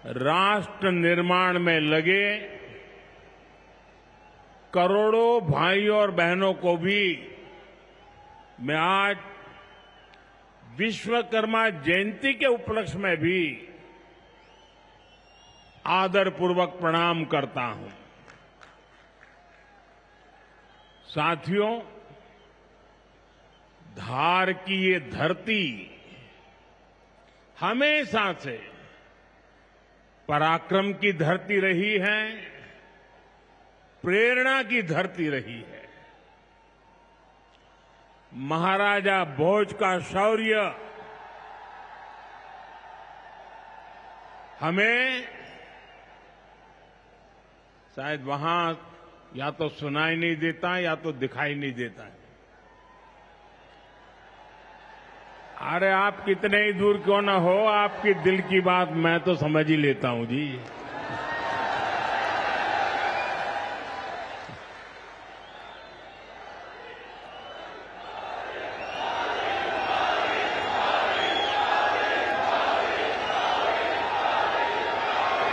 राष्ट्र निर्माण में लगे करोड़ों भाइयों और बहनों को भी मैं आज विश्वकर्मा जयंती के उपलक्ष्य में भी आदरपूर्वक प्रणाम करता हूं। साथियों, धार की ये धरती हमेशा से पराक्रम की धरती रही है, प्रेरणा की धरती रही है। महाराजा भोज का शौर्य हमें शायद वहां या तो सुनाई नहीं देता या तो दिखाई नहीं देता है। अरे आप कितने ही दूर क्यों ना हो, आपकी दिल की बात मैं तो समझ ही लेता हूं जी।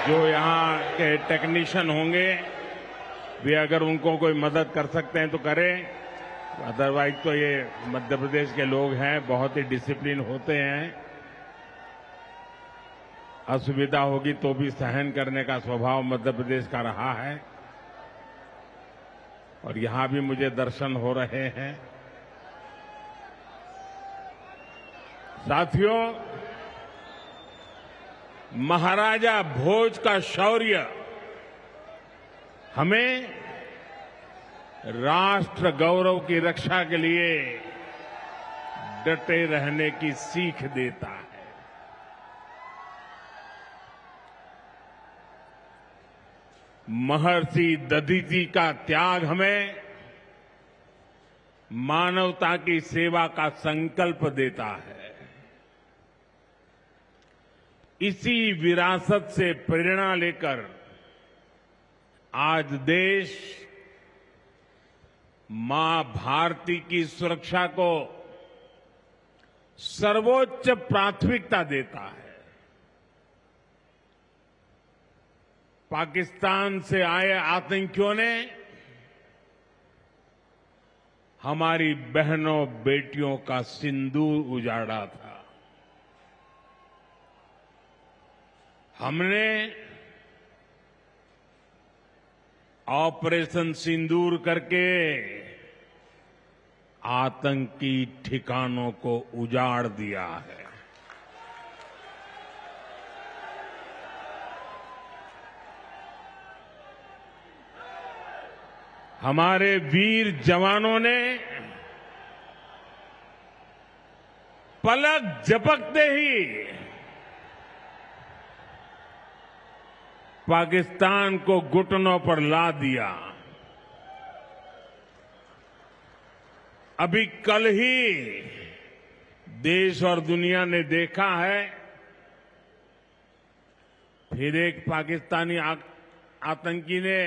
जो यहाँ के टेक्नीशियन होंगे वे अगर उनको कोई मदद कर सकते हैं तो करें, अदरवाइज तो ये मध्य प्रदेश के लोग हैं, बहुत ही डिसिप्लिन होते हैं। असुविधा होगी तो भी सहन करने का स्वभाव मध्य प्रदेश का रहा है और यहां भी मुझे दर्शन हो रहे हैं। साथियों, महाराजा भोज का शौर्य हमें राष्ट्र गौरव की रक्षा के लिए डटे रहने की सीख देता है। महर्षि दधीचि का त्याग हमें मानवता की सेवा का संकल्प देता है। इसी विरासत से प्रेरणा लेकर आज देश मां भारती की सुरक्षा को सर्वोच्च प्राथमिकता देता है। पाकिस्तान से आए आतंकियों ने हमारी बहनों बेटियों का सिंदूर उजाड़ा था। हमने ऑपरेशन सिंदूर करके आतंकी ठिकानों को उजाड़ दिया है। हमारे वीर जवानों ने पलक झपकते ही पाकिस्तान को घुटनों पर ला दिया। अभी कल ही देश और दुनिया ने देखा है, फिर एक पाकिस्तानी आतंकी ने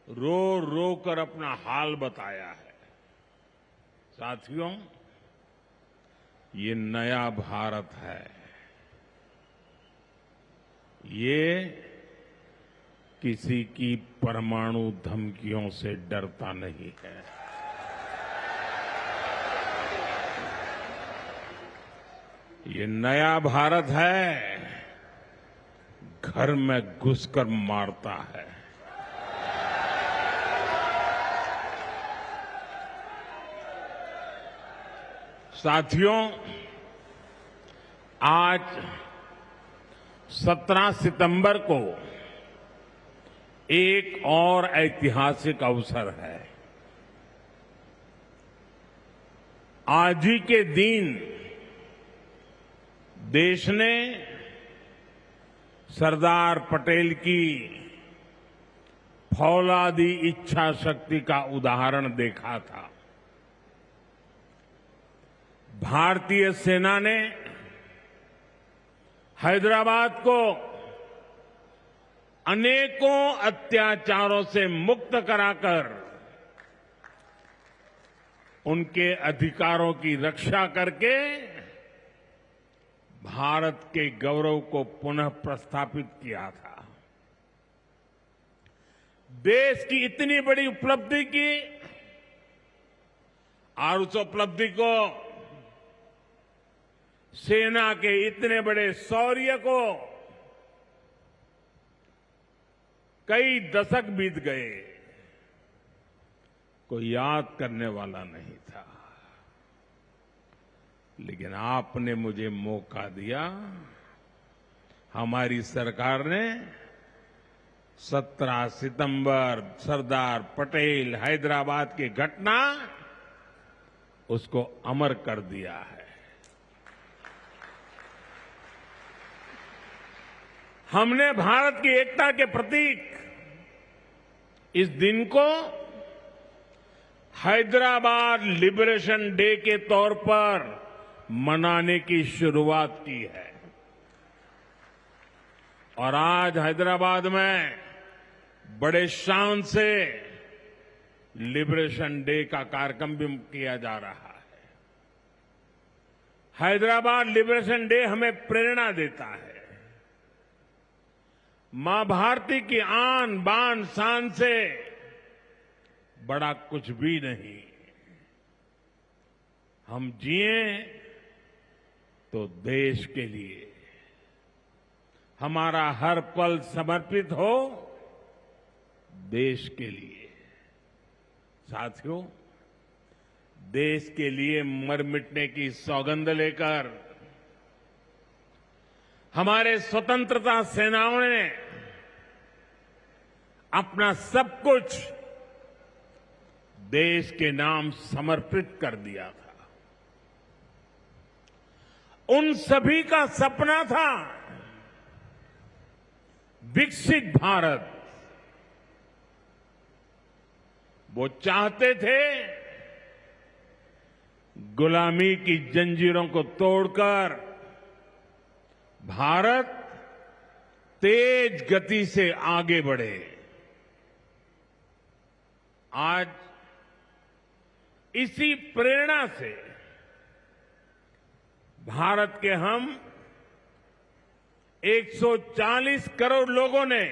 रो रो कर अपना हाल बताया है। साथियों, ये नया भारत है। ये किसी की परमाणु धमकियों से डरता नहीं है। ये नया भारत है, घर में घुसकर मारता है। साथियों, आज 17 सितंबर को एक और ऐतिहासिक अवसर है। आज ही के दिन देश ने सरदार पटेल की फौलादी इच्छा शक्ति का उदाहरण देखा था। भारतीय सेना ने हैदराबाद को अनेकों अत्याचारों से मुक्त कराकर उनके अधिकारों की रक्षा करके भारत के गौरव को पुनः प्रस्थापित किया था। देश की इतनी बड़ी उपलब्धि की और उस उपलब्धि को सेना के इतने बड़े शौर्य को कई दशक बीत गए, कोई याद करने वाला नहीं था। लेकिन आपने मुझे मौका दिया, हमारी सरकार ने 17 सितंबर सरदार पटेल हैदराबाद की घटना उसको अमर कर दिया है। हमने भारत की एकता के प्रतीक इस दिन को हैदराबाद लिबरेशन डे के तौर पर मनाने की शुरुआत की है और आज हैदराबाद में बड़े शान से लिबरेशन डे का कार्यक्रम भी किया जा रहा है। हैदराबाद लिबरेशन डे हमें प्रेरणा देता है। मां भारती की आन बान शान से बड़ा कुछ भी नहीं। हम जिए तो देश के लिए, हमारा हर पल समर्पित हो देश के लिए। साथियों, देश के लिए मर मिटने की सौगंध लेकर हमारे स्वतंत्रता सेनाओं ने अपना सब कुछ देश के नाम समर्पित कर दिया था। उन सभी का सपना था विकसित भारत। वो चाहते थे गुलामी की जंजीरों को तोड़कर भारत तेज गति से आगे बढ़े। आज इसी प्रेरणा से भारत के हम 140 करोड़ लोगों ने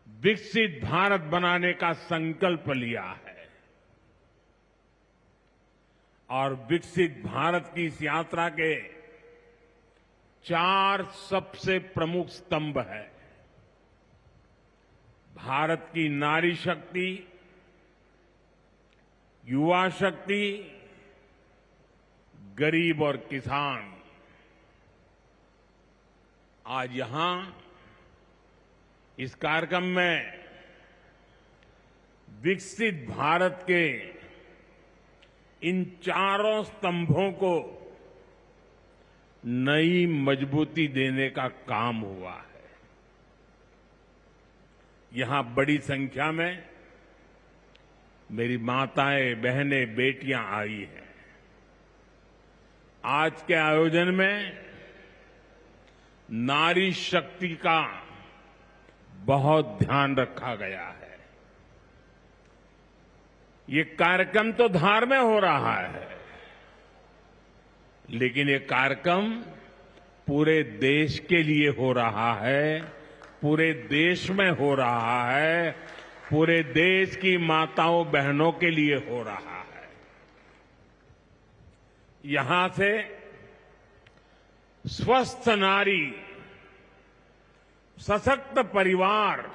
विकसित भारत बनाने का संकल्प लिया है और विकसित भारत की इस यात्रा के 4 सबसे प्रमुख स्तंभ है। भारत की नारी शक्ति, युवा शक्ति, गरीब और किसान। आज यहां इस कार्यक्रम में विकसित भारत के इन चारों स्तंभों को नई मजबूती देने का काम हुआ है। यहां बड़ी संख्या में मेरी माताएं, बहनें, बेटियां आई हैं। आज के आयोजन में नारी शक्ति का बहुत ध्यान रखा गया है। ये कार्यक्रम तो धार में हो रहा है, लेकिन ये कार्यक्रम पूरे देश के लिए हो रहा है, पूरे देश में हो रहा है, पूरे देश की माताओं बहनों के लिए हो रहा है। यहां से स्वस्थ नारी, सशक्त परिवार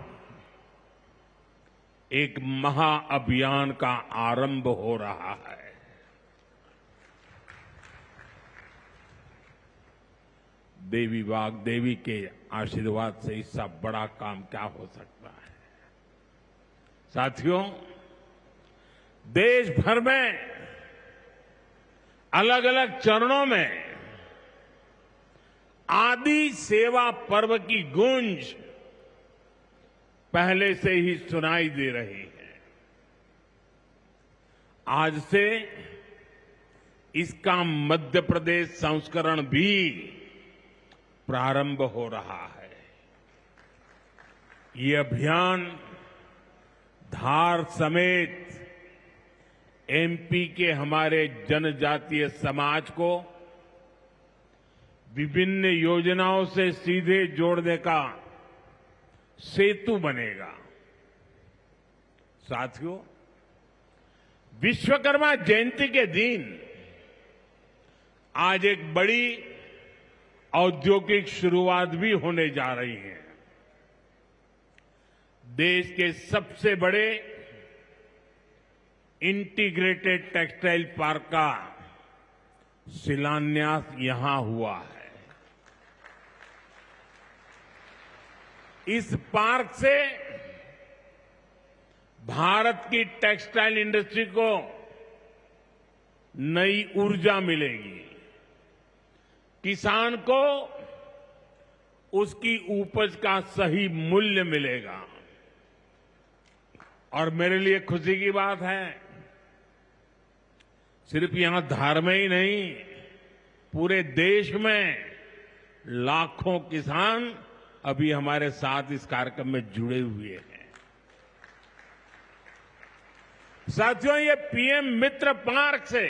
एक महाअभियान का आरंभ हो रहा है। देवी वाग्देवी के आशीर्वाद से इससे बड़ा काम क्या हो सकता है। साथियों, देश भर में अलग अलग चरणों में आदि सेवा पर्व की गूंज पहले से ही सुनाई दे रही है। आज से इसका मध्य प्रदेश संस्करण भी प्रारंभ हो रहा है। ये अभियान धार समेत एमपी के हमारे जनजातीय समाज को विभिन्न योजनाओं से सीधे जोड़ने का सेतु बनेगा। साथियों, विश्वकर्मा जयंती के दिन आज एक बड़ी औद्योगिक शुरुआत भी होने जा रही है। देश के सबसे बड़े इंटीग्रेटेड टेक्सटाइल पार्क का शिलान्यास यहां हुआ है। इस पार्क से भारत की टेक्सटाइल इंडस्ट्री को नई ऊर्जा मिलेगी, किसान को उसकी उपज का सही मूल्य मिलेगा। और मेरे लिए खुशी की बात है, सिर्फ यहां धार में ही नहीं, पूरे देश में लाखों किसान अभी हमारे साथ इस कार्यक्रम में जुड़े हुए हैं। साथियों, ये पीएम मित्र पार्क से,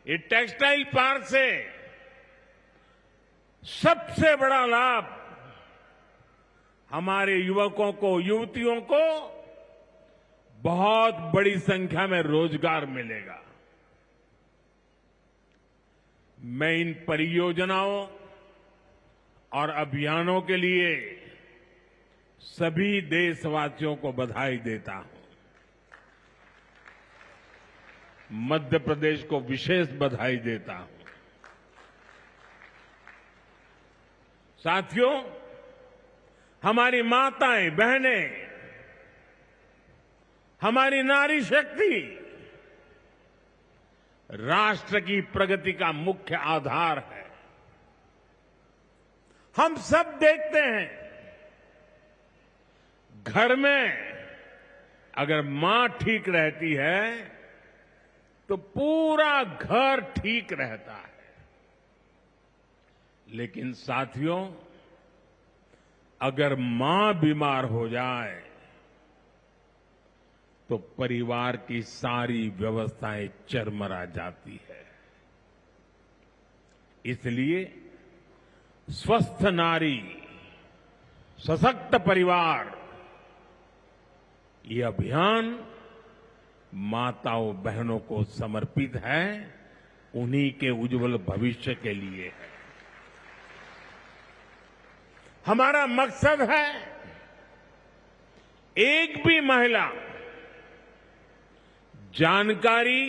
ये टेक्सटाइल पार्क से सबसे बड़ा लाभ हमारे युवकों को, युवतियों को बहुत बड़ी संख्या में रोजगार मिलेगा। मैं इन परियोजनाओं और अभियानों के लिए सभी देशवासियों को बधाई देता हूं। मध्य प्रदेश को विशेष बधाई देता हूं। साथियों, हमारी माताएं, बहनें, हमारी नारी शक्ति राष्ट्र की प्रगति का मुख्य आधार है। हम सब देखते हैं, घर में अगर मां ठीक रहती है तो पूरा घर ठीक रहता है। लेकिन साथियों, अगर मां बीमार हो जाए तो परिवार की सारी व्यवस्थाएं चरमरा जाती है। इसलिए स्वस्थ नारी, सशक्त परिवार, ये अभियान माताओं बहनों को समर्पित है, उन्हीं के उज्जवल भविष्य के लिए है। हमारा मकसद है एक भी महिला जानकारी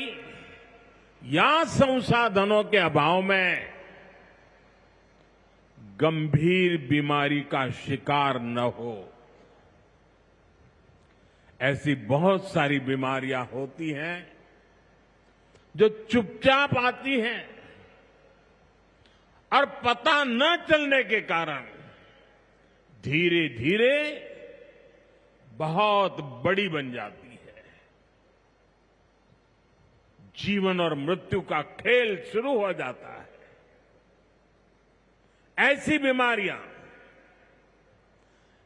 या संसाधनों के अभाव में गंभीर बीमारी का शिकार न हो। ऐसी बहुत सारी बीमारियां होती हैं जो चुपचाप आती हैं और पता न चलने के कारण धीरे धीरे बहुत बड़ी बन जाती है। जीवन और मृत्यु का खेल शुरू हो जाता है। ऐसी बीमारियां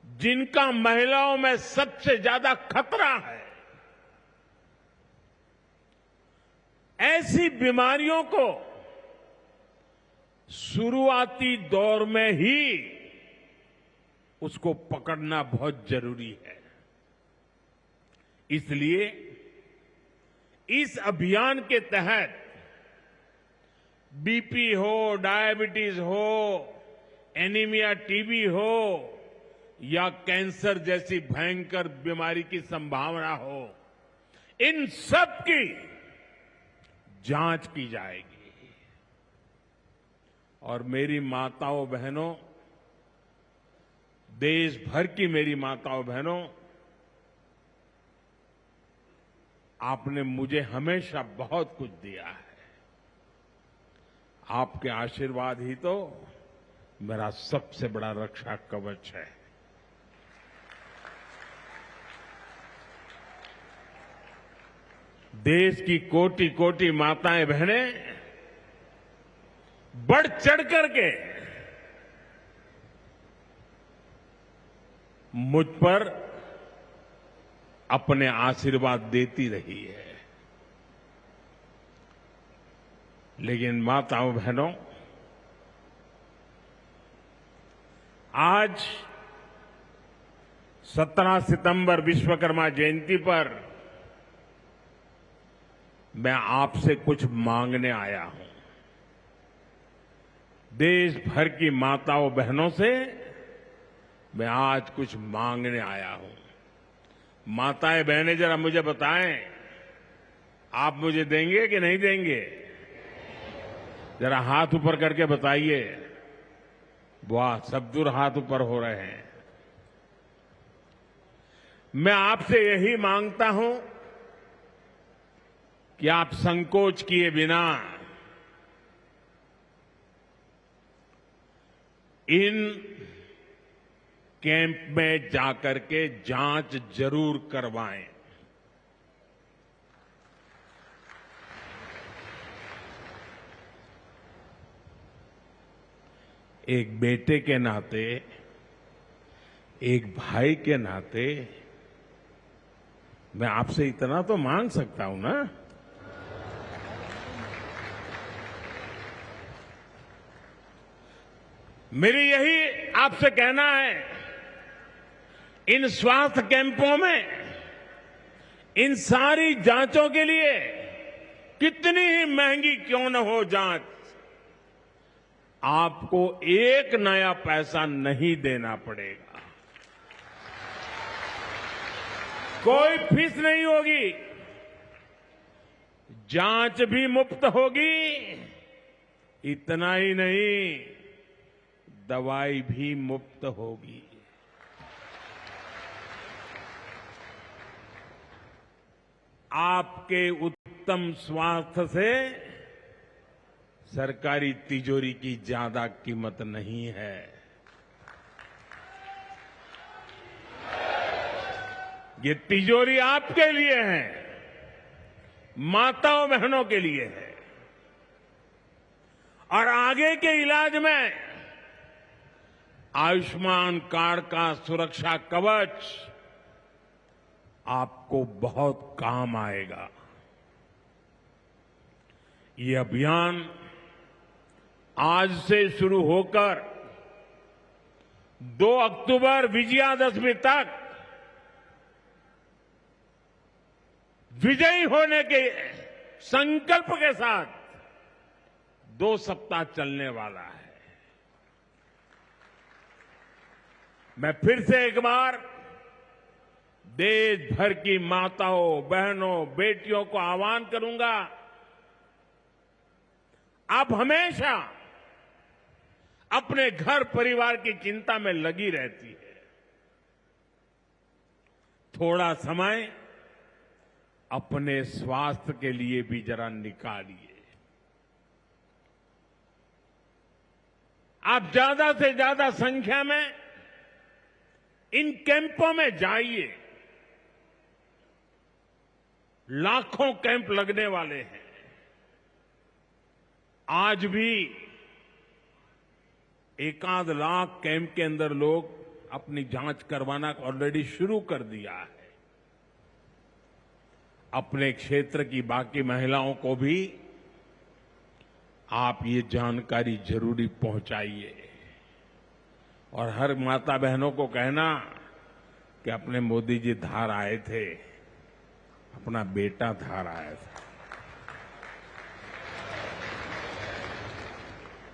जिनका महिलाओं में सबसे ज्यादा खतरा है, ऐसी बीमारियों को शुरुआती दौर में ही उसको पकड़ना बहुत जरूरी है। इसलिए इस अभियान के तहत बीपी हो, डायबिटीज हो, एनीमिया, टीबी हो या कैंसर जैसी भयंकर बीमारी की संभावना हो, इन सब की जांच की जाएगी। और मेरी माताओं बहनों, देश भर की मेरी माताओं बहनों, आपने मुझे हमेशा बहुत कुछ दिया है। आपके आशीर्वाद ही तो मेरा सबसे बड़ा रक्षा कवच है। देश की कोटि कोटि माताएं बहनें बढ़ चढ़ करके मुझ पर अपने आशीर्वाद देती रही है। लेकिन माताओं बहनों, आज 17 सितंबर विश्वकर्मा जयंती पर मैं आपसे कुछ मांगने आया हूं। देश भर की माताओं बहनों से मैं आज कुछ मांगने आया हूं। माताएं बहनें जरा मुझे बताएं, आप मुझे देंगे कि नहीं देंगे? जरा हाथ ऊपर करके बताइए। वाह, सब दूर हाथ ऊपर हो रहे हैं। मैं आपसे यही मांगता हूं कि आप संकोच किए बिना इन कैंप में जाकर के जांच जरूर करवाएं। एक बेटे के नाते, एक भाई के नाते मैं आपसे इतना तो मांग सकता हूं ना। मेरी यही आपसे कहना है, इन स्वास्थ्य कैंपों में इन सारी जांचों के लिए कितनी ही महंगी क्यों न हो जांच, आपको एक नया पैसा नहीं देना पड़ेगा। कोई फीस नहीं होगी, जांच भी मुफ्त होगी। इतना ही नहीं, दवाई भी मुफ्त होगी। आपके उत्तम स्वास्थ्य से सरकारी तिजोरी की ज्यादा कीमत नहीं है। ये तिजोरी आपके लिए है, माताओं बहनों के लिए है। और आगे के इलाज में आयुष्मान कार्ड का सुरक्षा कवच आपको बहुत काम आएगा। ये अभियान आज से शुरू होकर 2 अक्टूबर विजयादशमी तक विजयी होने के संकल्प के साथ 2 सप्ताह चलने वाला है। मैं फिर से एक बार देश भर की माताओं, बहनों, बेटियों को आह्वान करूंगा, आप हमेशा अपने घर परिवार की चिंता में लगी रहती है। थोड़ा समय अपने स्वास्थ्य के लिए भी जरा निकालिए। आप ज्यादा से ज्यादा संख्या में इन कैंपों में जाइए। लाखों कैंप लगने वाले हैं। आज भी 1 लाख कैंप के अंदर लोग अपनी जांच करवाना ऑलरेडी शुरू कर दिया है। अपने क्षेत्र की बाकी महिलाओं को भी आप ये जानकारी जरूरी पहुंचाइए। और हर माता बहनों को कहना कि अपने मोदी जी धार आए थे, अपना बेटा धार आया था,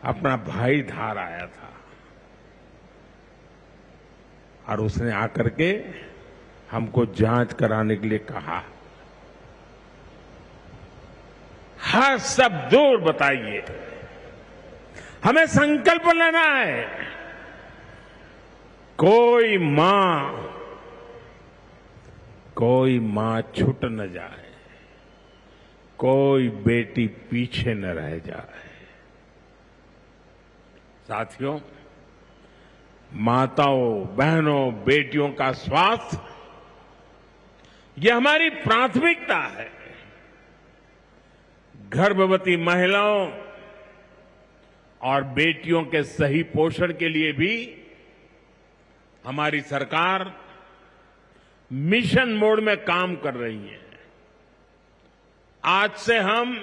अपना भाई धार आया था, और उसने आकर के हमको जांच कराने के लिए कहा। हर सब दूर बताइए। हमें संकल्प लेना है, कोई मां छूट न जाए, कोई बेटी पीछे न रह जाए। साथियों, माताओं, बहनों, बेटियों का स्वास्थ्य ये हमारी प्राथमिकता है। गर्भवती महिलाओं और बेटियों के सही पोषण के लिए भी हमारी सरकार मिशन मोड में काम कर रही है। आज से हम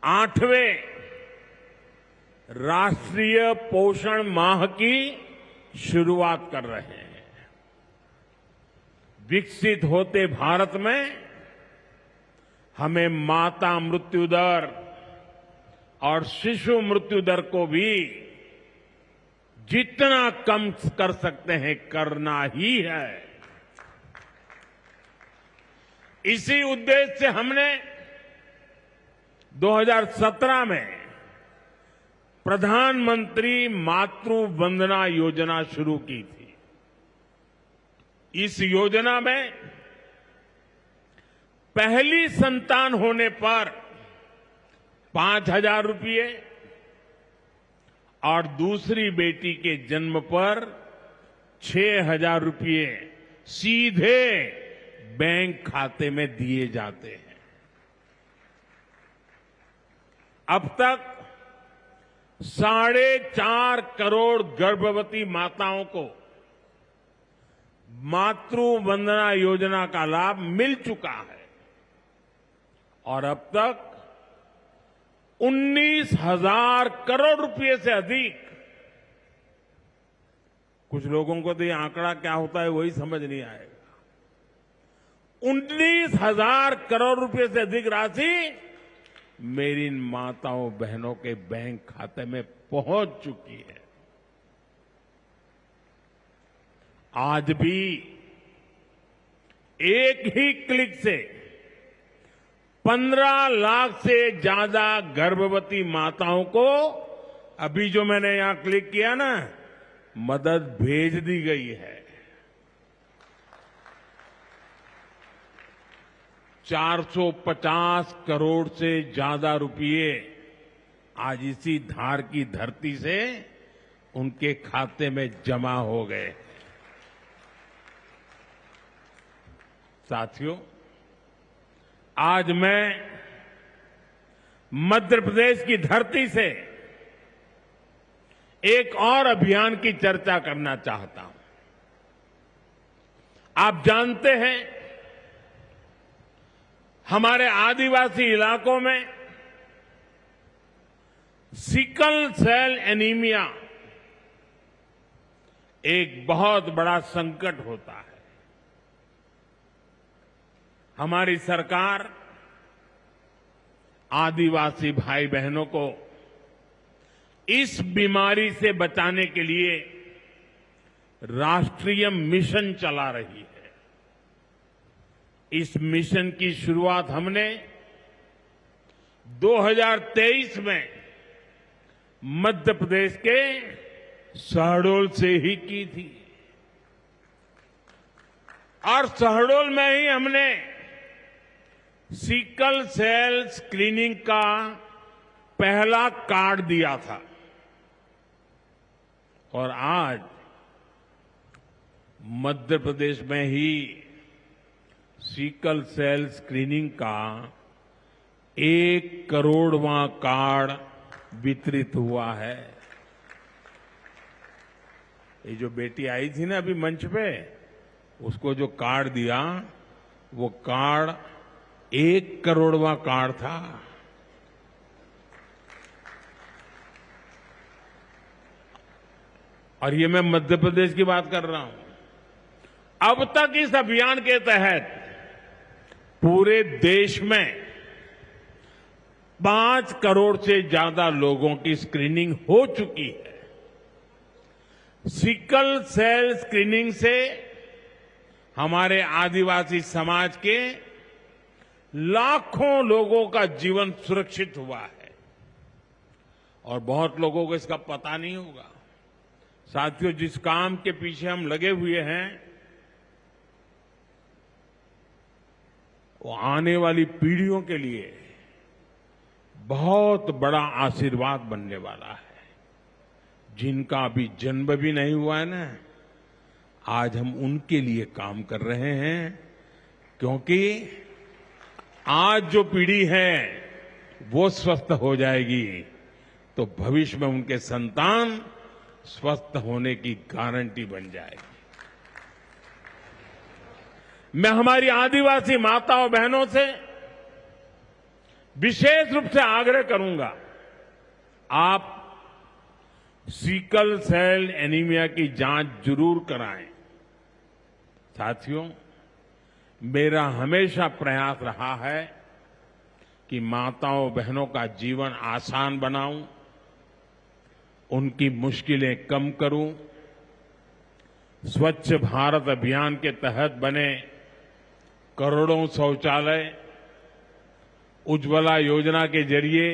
8वें राष्ट्रीय पोषण माह की शुरुआत कर रहे हैं। विकसित होते भारत में हमें माता मृत्यु दर और शिशु मृत्यु दर को भी जितना कम कर सकते हैं करना ही है। इसी उद्देश्य से हमने 2017 में प्रधानमंत्री मातृ वंदना योजना शुरू की थी। इस योजना में पहली संतान होने पर 5,000 रुपये और दूसरी बेटी के जन्म पर 6,000 रुपये सीधे बैंक खाते में दिए जाते हैं। अब तक 4.5 करोड़ गर्भवती माताओं को मातृ वंदना योजना का लाभ मिल चुका है और अब तक 19,000 करोड़ रुपए से अधिक, कुछ लोगों को तो ये आंकड़ा क्या होता है वही समझ नहीं आएगा, 19,000 करोड़ रुपए से अधिक राशि मेरी इन माताओं बहनों के बैंक खाते में पहुंच चुकी है। आज भी एक ही क्लिक से 15 लाख से ज्यादा गर्भवती माताओं को, अभी जो मैंने यहां क्लिक किया ना, मदद भेज दी गई है। 450 करोड़ से ज्यादा रुपये आज इसी धार की धरती से उनके खाते में जमा हो गए। साथियों, आज मैं मध्य प्रदेश की धरती से एक और अभियान की चर्चा करना चाहता हूं। आप जानते हैं, हमारे आदिवासी इलाकों में सिकल सेल एनीमिया एक बहुत बड़ा संकट होता है। हमारी सरकार आदिवासी भाई बहनों को इस बीमारी से बचाने के लिए राष्ट्रीय मिशन चला रही है। इस मिशन की शुरुआत हमने 2023 में मध्य प्रदेश के शहडोल से ही की थी और शहडोल में ही हमने सिकल सेल स्क्रीनिंग का पहला कार्ड दिया था और आज मध्य प्रदेश में ही सिकल सेल स्क्रीनिंग का 1 करोड़वां कार्ड वितरित हुआ है। ये जो बेटी आई थी ना अभी मंच पे, उसको जो कार्ड दिया वो कार्ड 1 करोड़वां कार्ड था। और ये मैं मध्य प्रदेश की बात कर रहा हूं। अब तक इस अभियान के तहत पूरे देश में 5 करोड़ से ज्यादा लोगों की स्क्रीनिंग हो चुकी है। सिकल सेल स्क्रीनिंग से हमारे आदिवासी समाज के लाखों लोगों का जीवन सुरक्षित हुआ है और बहुत लोगों को इसका पता नहीं होगा। साथियों, जिस काम के पीछे हम लगे हुए हैं वो आने वाली पीढ़ियों के लिए बहुत बड़ा आशीर्वाद बनने वाला है। जिनका अभी जन्म भी नहीं हुआ है ना, आज हम उनके लिए काम कर रहे हैं, क्योंकि आज जो पीढ़ी है वो स्वस्थ हो जाएगी तो भविष्य में उनके संतान स्वस्थ होने की गारंटी बन जाएगी। मैं हमारी आदिवासी माताओं बहनों से विशेष रूप से आग्रह करूंगा, आप सिकल सेल एनीमिया की जांच जरूर कराएं। साथियों, मेरा हमेशा प्रयास रहा है कि माताओं बहनों का जीवन आसान बनाऊं, उनकी मुश्किलें कम करूं। स्वच्छ भारत अभियान के तहत बने करोड़ों शौचालय, उज्ज्वला योजना के जरिए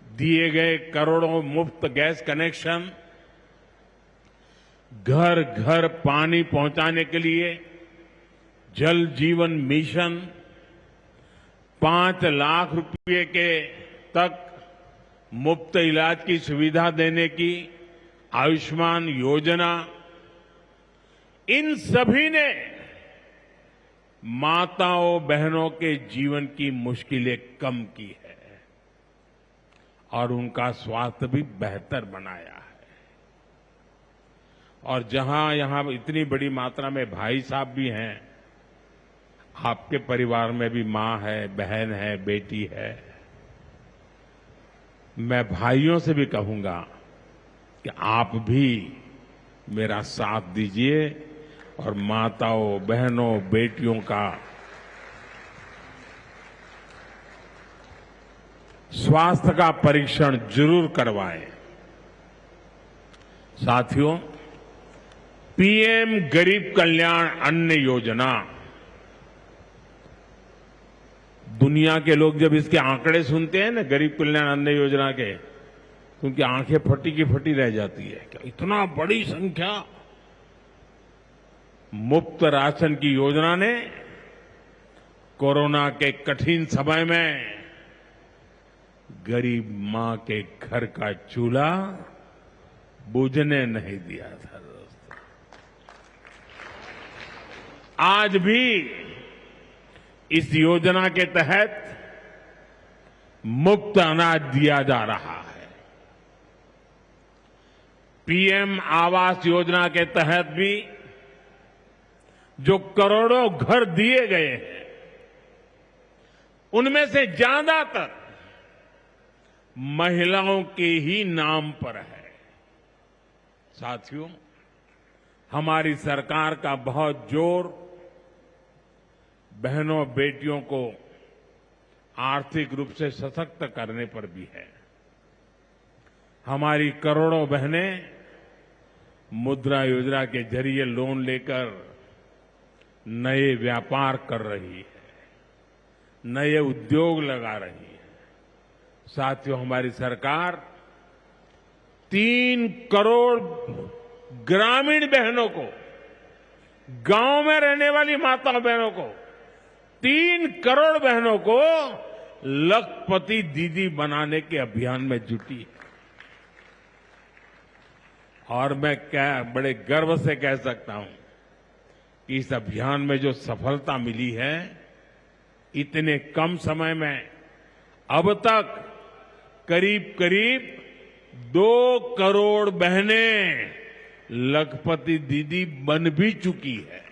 दिए गए करोड़ों मुफ्त गैस कनेक्शन, घर घर पानी पहुंचाने के लिए जल जीवन मिशन, 5 लाख रुपए के तक मुफ्त इलाज की सुविधा देने की आयुष्मान योजना, इन सभी ने माताओं बहनों के जीवन की मुश्किलें कम की है और उनका स्वास्थ्य भी बेहतर बनाया है। और जहां यहां इतनी बड़ी मात्रा में भाई साहब भी हैं, आपके परिवार में भी मां है, बहन है, बेटी है, मैं भाइयों से भी कहूंगा कि आप भी मेरा साथ दीजिए और माताओं बहनों बेटियों का स्वास्थ्य का परीक्षण जरूर करवाएं। साथियों, पीएम गरीब कल्याण अन्न योजना, दुनिया के लोग जब इसके आंकड़े सुनते हैं ना गरीब कल्याण अन्न योजना के, तो उनकी आंखें फटी की फटी रह जाती है। क्या इतना बड़ी संख्या! मुफ्त राशन की योजना ने कोरोना के कठिन समय में गरीब मां के घर का चूल्हा बुझने नहीं दिया था। दोस्तों, आज भी इस योजना के तहत मुफ्त अनाज दिया जा रहा है। पीएम आवास योजना के तहत भी जो करोड़ों घर दिए गए हैं, उनमें से ज्यादातर महिलाओं के ही नाम पर है। साथियों, हमारी सरकार का बहुत जोर बहनों बेटियों को आर्थिक रूप से सशक्त करने पर भी है। हमारी करोड़ों बहनें मुद्रा योजना के जरिए लोन लेकर नए व्यापार कर रही है, नए उद्योग लगा रही है। साथियों, हमारी सरकार 3 करोड़ ग्रामीण बहनों को, गांव में रहने वाली माताओं बहनों को, 3 करोड़ बहनों को लखपति दीदी बनाने के अभियान में जुटी है। और मैं बड़े गर्व से कह सकता हूं कि इस अभियान में जो सफलता मिली है, इतने कम समय में अब तक करीब करीब 2 करोड़ बहनें लखपति दीदी बन भी चुकी है।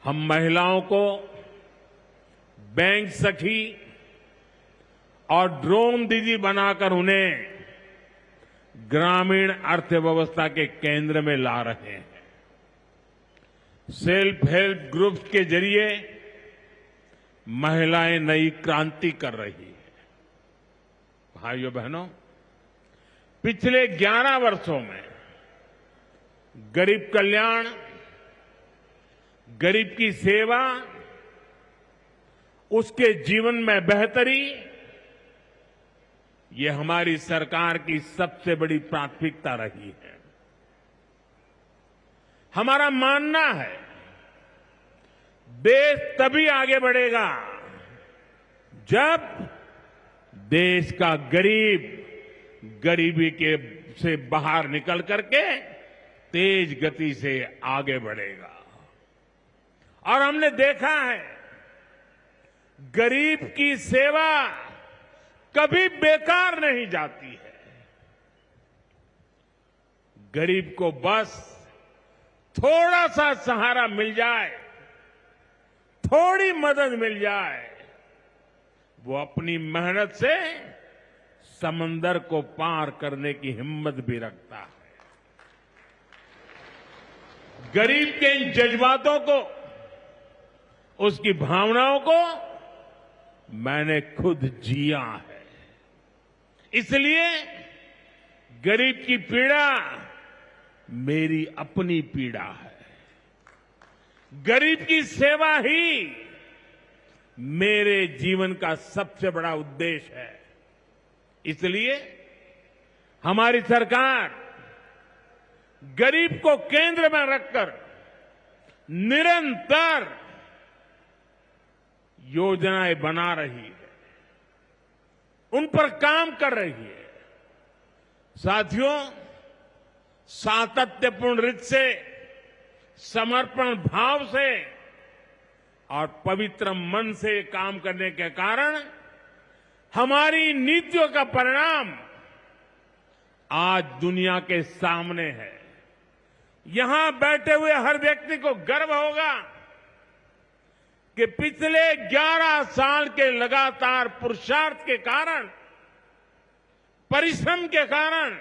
हम महिलाओं को बैंक सखी और ड्रोन दीदी बनाकर उन्हें ग्रामीण अर्थव्यवस्था के केंद्र में ला रहे हैं। सेल्फ हेल्प ग्रुप्स के जरिए महिलाएं नई क्रांति कर रही है। भाइयों बहनों, पिछले 11 वर्षों में गरीब कल्याण, गरीब की सेवा, उसके जीवन में बेहतरी, ये हमारी सरकार की सबसे बड़ी प्राथमिकता रही है। हमारा मानना है, देश तभी आगे बढ़ेगा जब देश का गरीब गरीबी के से बाहर निकल करके तेज गति से आगे बढ़ेगा। और हमने देखा है, गरीब की सेवा कभी बेकार नहीं जाती है। गरीब को बस थोड़ा सा सहारा मिल जाए, थोड़ी मदद मिल जाए, वो अपनी मेहनत से समंदर को पार करने की हिम्मत भी रखता है। गरीब के इन जज्बातों को, उसकी भावनाओं को मैंने खुद जिया है। इसलिए गरीब की पीड़ा मेरी अपनी पीड़ा है। गरीब की सेवा ही मेरे जीवन का सबसे बड़ा उद्देश्य है। इसलिए हमारी सरकार गरीब को केंद्र में रखकर निरंतर योजनाएं बना रही है, उन पर काम कर रही है। साथियों, सातत्यपूर्ण रीत से, समर्पण भाव से और पवित्र मन से काम करने के कारण हमारी नीतियों का परिणाम आज दुनिया के सामने है। यहां बैठे हुए हर व्यक्ति को गर्व होगा कि पिछले 11 साल के लगातार पुरुषार्थ के कारण, परिश्रम के कारण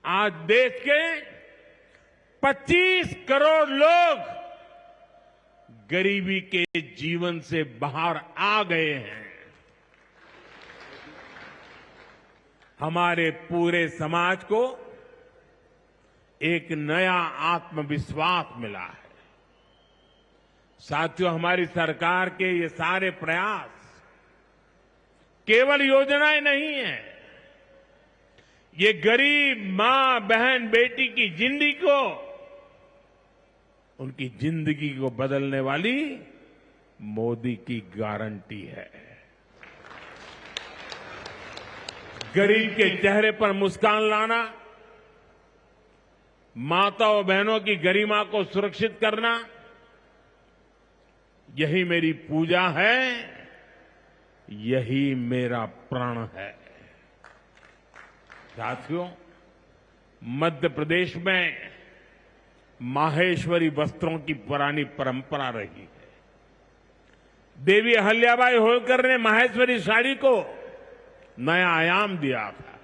आज देश के 25 करोड़ लोग गरीबी के जीवन से बाहर आ गए हैं। हमारे पूरे समाज को एक नया आत्मविश्वास मिला है। साथियों, हमारी सरकार के ये सारे प्रयास केवल योजनाएं नहीं है, ये गरीब मां, बहन, बेटी की जिंदगी को, उनकी जिंदगी को बदलने वाली मोदी की गारंटी है। गरीब के चेहरे पर मुस्कान लाना, माता और बहनों की गरिमा को सुरक्षित करना, यही मेरी पूजा है, यही मेरा प्रण है। साथियों, मध्य प्रदेश में माहेश्वरी वस्त्रों की पुरानी परंपरा रही है। देवी अहिल्याबाई होलकर ने माहेश्वरी साड़ी को नया आयाम दिया था।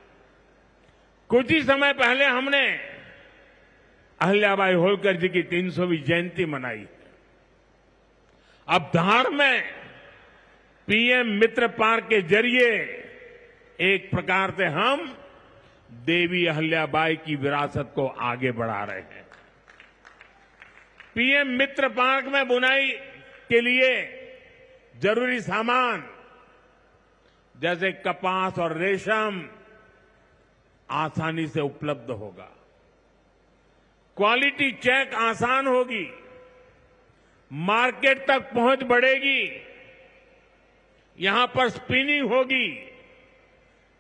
कुछ ही समय पहले हमने अहिल्याबाई होलकर जी की 300वीं जयंती मनाई है। अब धार में पीएम मित्र पार्क के जरिए एक प्रकार से हम देवी अहिल्याबाई की विरासत को आगे बढ़ा रहे हैं। पीएम मित्र पार्क में बुनाई के लिए जरूरी सामान जैसे कपास और रेशम आसानी से उपलब्ध होगा। क्वालिटी चेक आसान होगी, मार्केट तक पहुंच बढ़ेगी, यहां पर स्पिनिंग होगी,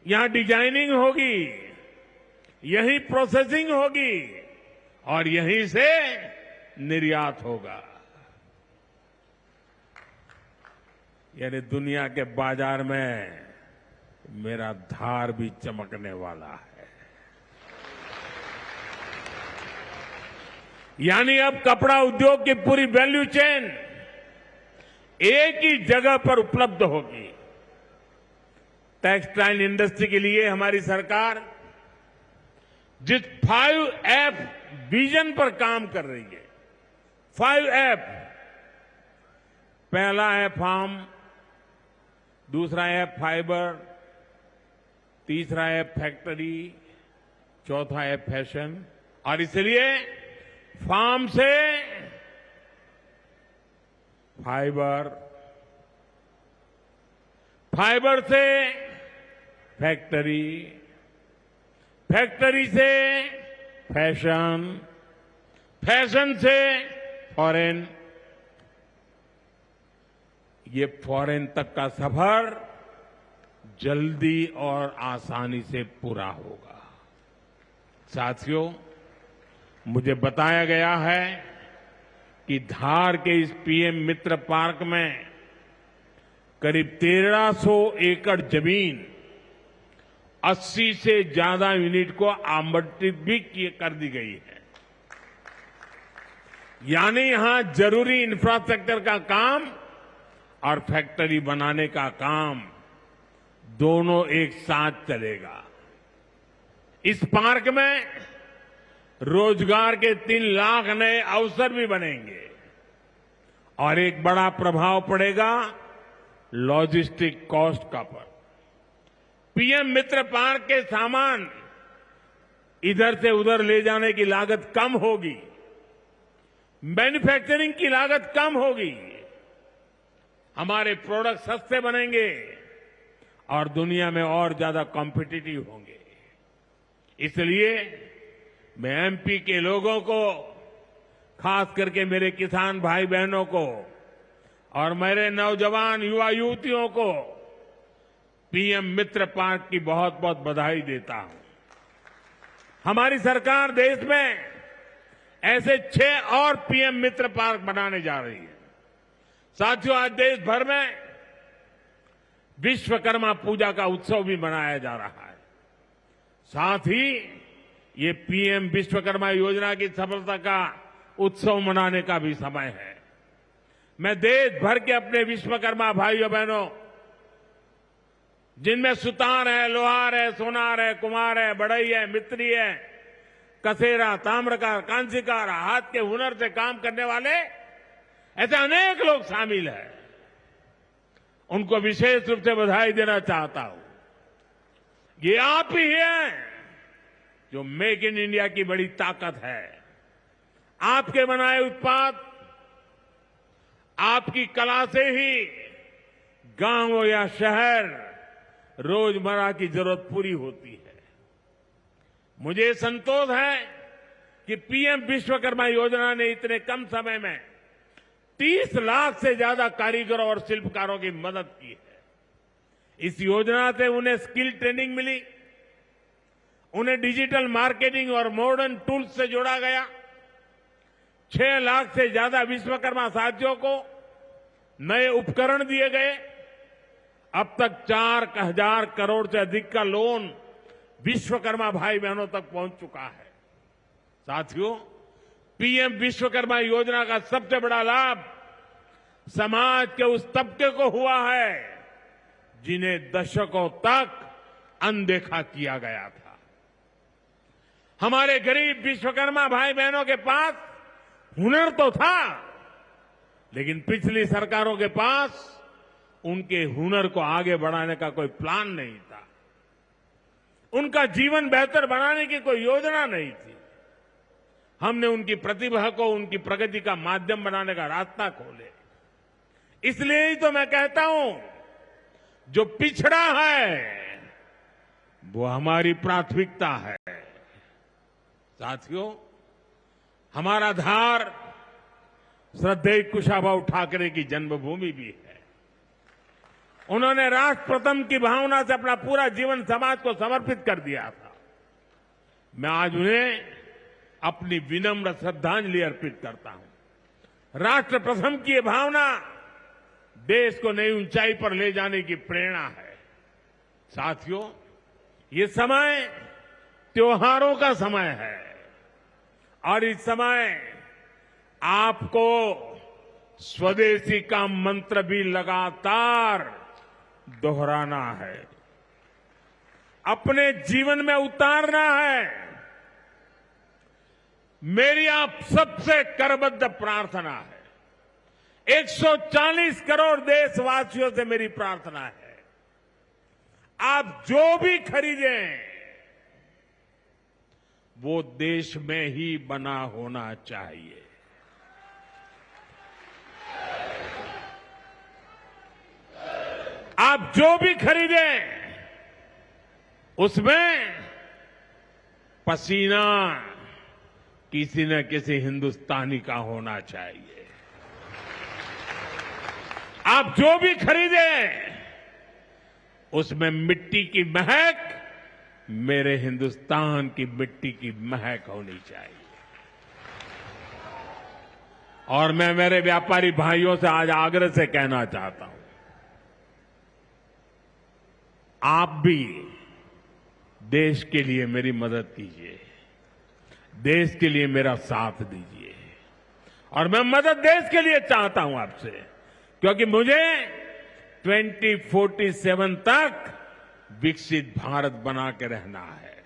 यहां डिजाइनिंग होगी, यहीं प्रोसेसिंग होगी और यहीं से निर्यात होगा। यानी दुनिया के बाजार में मेरा धार भी चमकने वाला है। यानी अब कपड़ा उद्योग की पूरी वैल्यू चेन एक ही जगह पर उपलब्ध होगी। टेक्सटाइल इंडस्ट्री के लिए हमारी सरकार जिस 5F विजन पर काम कर रही है, 5F, पहला है फार्म, दूसरा है फाइबर, तीसरा है फैक्ट्री, चौथा है फैशन। और इसलिए फार्म से फाइबर, फाइबर से फैक्ट्री, फैक्ट्री से फैशन, फैशन से फॉरेन, ये फॉरेन तक का सफर जल्दी और आसानी से पूरा होगा। साथियों, मुझे बताया गया है कि धार के इस पीएम मित्र पार्क में करीब 1300 एकड़ जमीन 80 से ज्यादा यूनिट को आवंटित भी कर दी गई है। यानी यहां जरूरी इंफ्रास्ट्रक्चर का काम और फैक्ट्री बनाने का काम दोनों एक साथ चलेगा। इस पार्क में रोजगार के 3 लाख नए अवसर भी बनेंगे और एक बड़ा प्रभाव पड़ेगा लॉजिस्टिक कॉस्ट का पर। पीएम मित्र पार्क के सामान इधर से उधर ले जाने की लागत कम होगी, मैन्युफैक्चरिंग की लागत कम होगी, हमारे प्रोडक्ट सस्ते बनेंगे और दुनिया में और ज्यादा कॉम्पिटिटिव होंगे। इसलिए मैं एमपी के लोगों को, खास करके मेरे किसान भाई बहनों को और मेरे नौजवान युवा युवतियों को पीएम मित्र पार्क की बहुत बहुत बधाई देता हूं। हमारी सरकार देश में ऐसे 6 और पीएम मित्र पार्क बनाने जा रही है। साथियों, आज देश भर में विश्वकर्मा पूजा का उत्सव भी मनाया जा रहा है। साथ ही ये पीएम विश्वकर्मा योजना की सफलता का उत्सव मनाने का भी समय है। मैं देश भर के अपने विश्वकर्मा भाइयों बहनों, जिनमें सुतार है, लोहार है, सोनार है, कुम्हार है, बढ़ई है, मिस्त्री है, कसेरा, ताम्रकार, कांसीकार, हाथ के हुनर से काम करने वाले ऐसे अनेक लोग शामिल हैं, उनको विशेष रूप से बधाई देना चाहता हूं। ये आप ही हैं जो मेक इन इंडिया की बड़ी ताकत है। आपके बनाए उत्पाद, आपकी कला से ही गांव या शहर रोजमर्रा की जरूरत पूरी होती है। मुझे संतोष है कि पीएम विश्वकर्मा योजना ने इतने कम समय में 30 लाख से ज्यादा कारीगरों और शिल्पकारों की मदद की है। इस योजना से उन्हें स्किल ट्रेनिंग मिली, उन्हें डिजिटल मार्केटिंग और मॉडर्न टूल्स से जोड़ा गया। 6 लाख से ज्यादा विश्वकर्मा साथियों को नए उपकरण दिए गए। अब तक 4,000 करोड़ से अधिक का लोन विश्वकर्मा भाई बहनों तक पहुंच चुका है। साथियों, पीएम विश्वकर्मा योजना का सबसे बड़ा लाभ समाज के उस तबके को हुआ है जिन्हें दशकों तक अनदेखा किया गया था। हमारे गरीब विश्वकर्मा भाई बहनों के पास हुनर तो था, लेकिन पिछली सरकारों के पास उनके हुनर को आगे बढ़ाने का कोई प्लान नहीं था। उनका जीवन बेहतर बनाने की कोई योजना नहीं थी। हमने उनकी प्रतिभा को उनकी प्रगति का माध्यम बनाने का रास्ता खोले। इसलिए ही तो मैं कहता हूं, जो पिछड़ा है वो हमारी प्राथमिकता है। साथियों, हमारा धार श्रद्धेय कुशाभाऊ ठाकरे की जन्मभूमि भी है। उन्होंने राष्ट्र प्रथम की भावना से अपना पूरा जीवन समाज को समर्पित कर दिया था। मैं आज उन्हें अपनी विनम्र श्रद्धांजलि अर्पित करता हूं। राष्ट्र प्रथम की ये भावना देश को नई ऊंचाई पर ले जाने की प्रेरणा है। साथियों, ये समय त्योहारों का समय है और इस समय आपको स्वदेशी का मंत्र भी लगातार दोहराना है, अपने जीवन में उतारना है। मेरी आप सबसे करबद्ध प्रार्थना है, 140 करोड़ देशवासियों से मेरी प्रार्थना है, आप जो भी खरीदें वो देश में ही बना होना चाहिए। आप जो भी खरीदें उसमें पसीना किसी न किसी हिंदुस्तानी का होना चाहिए। आप जो भी खरीदें उसमें मिट्टी की महक मेरे हिंदुस्तान की मिट्टी की महक होनी चाहिए। और मैं मेरे व्यापारी भाइयों से आज आग्रह से कहना चाहता हूं, आप भी देश के लिए मेरी मदद कीजिए, देश के लिए मेरा साथ दीजिए। और मैं मदद देश के लिए चाहता हूं आपसे, क्योंकि मुझे 2047 तक विकसित भारत बना के रहना है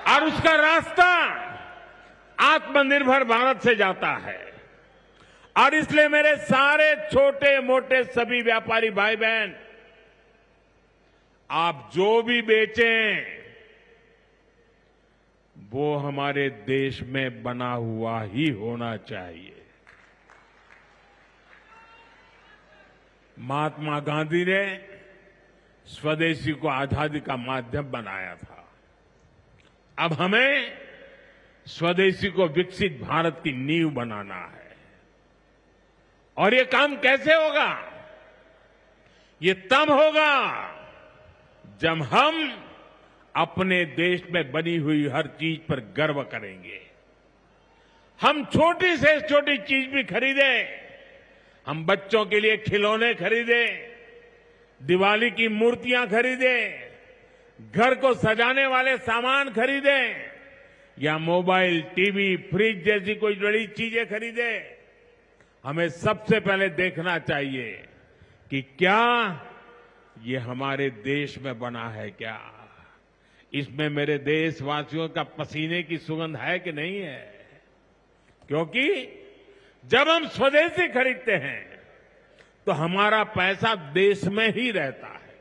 और उसका रास्ता आत्मनिर्भर भारत से जाता है। और इसलिए मेरे सारे छोटे मोटे सभी व्यापारी भाई बहन, आप जो भी बेचें वो हमारे देश में बना हुआ ही होना चाहिए। महात्मा गांधी ने स्वदेशी को आजादी का माध्यम बनाया था। अब हमें स्वदेशी को विकसित भारत की नींव बनाना है। और ये काम कैसे होगा? ये तब होगा जब हम अपने देश में बनी हुई हर चीज पर गर्व करेंगे। हम छोटी से छोटी चीज भी खरीदें, हम बच्चों के लिए खिलौने खरीदें, दिवाली की मूर्तियां खरीदें, घर को सजाने वाले सामान खरीदें या मोबाइल, टीवी, फ्रिज जैसी कोई बड़ी चीजें खरीदें, हमें सबसे पहले देखना चाहिए कि क्या ये हमारे देश में बना है क्या? इसमें मेरे देशवासियों का पसीने की सुगंध है कि नहीं है? क्योंकि जब हम स्वदेशी खरीदते हैं तो हमारा पैसा देश में ही रहता है,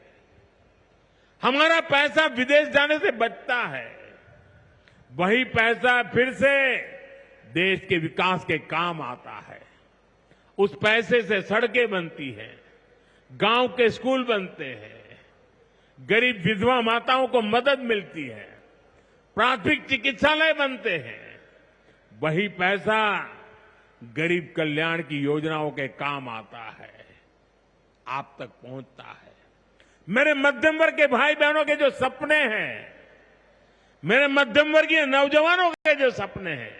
हमारा पैसा विदेश जाने से बचता है। वही पैसा फिर से देश के विकास के काम आता है। उस पैसे से सड़कें बनती हैं, गांव के स्कूल बनते हैं, गरीब विधवा माताओं को मदद मिलती है, प्राथमिक चिकित्सालय बनते हैं। वही पैसा गरीब कल्याण की योजनाओं के काम आता है, आप तक पहुंचता है। मेरे मध्यम वर्ग के भाई बहनों के जो सपने हैं, मेरे मध्यम वर्गीय नौजवानों के जो सपने हैं,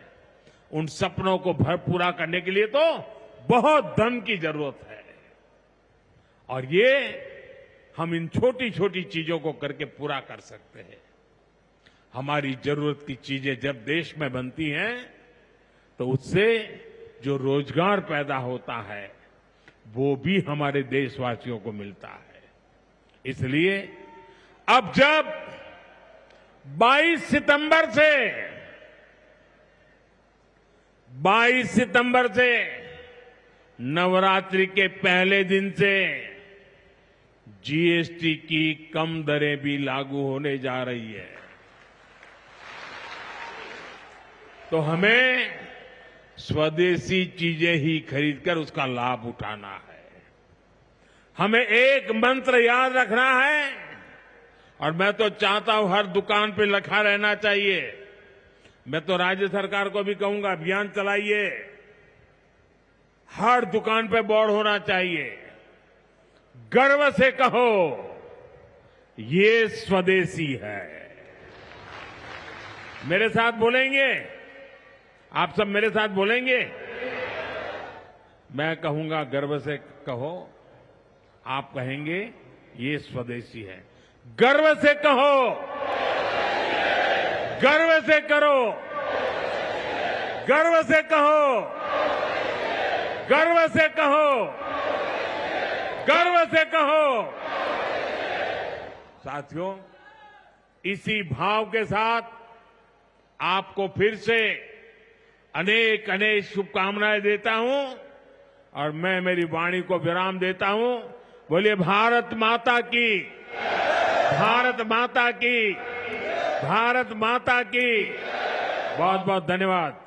उन सपनों को पूरा करने के लिए तो बहुत धन की जरूरत है। और ये हम इन छोटी छोटी चीजों को करके पूरा कर सकते हैं। हमारी जरूरत की चीजें जब देश में बनती हैं तो उससे जो रोजगार पैदा होता है वो भी हमारे देशवासियों को मिलता है। इसलिए अब जब 22 सितंबर से नवरात्रि के पहले दिन से जीएसटी की कम दरें भी लागू होने जा रही है। तो हमें स्वदेशी चीजें ही खरीदकर उसका लाभ उठाना है। हमें एक मंत्र याद रखना है और मैं तो चाहता हूं हर दुकान पे लिखा रहना चाहिए। मैं तो राज्य सरकार को भी कहूंगा, अभियान चलाइए, हर दुकान पे बोर्ड होना चाहिए, गर्व से कहो ये स्वदेशी है। मेरे साथ बोलेंगे? आप सब मेरे साथ बोलेंगे? मैं कहूंगा गर्व से कहो, आप कहेंगे ये स्वदेशी है। गर्व से कहो, गर्व से करो, गर्व से कहो, गर्व से कहो, गर्व से कहो। साथियों, इसी भाव के साथ आपको फिर से अनेक अनेक शुभकामनाएं देता हूं और मैं मेरी वाणी को विराम देता हूं। बोलिए भारत माता की, भारत माता की, भारत माता की। बहुत बहुत धन्यवाद।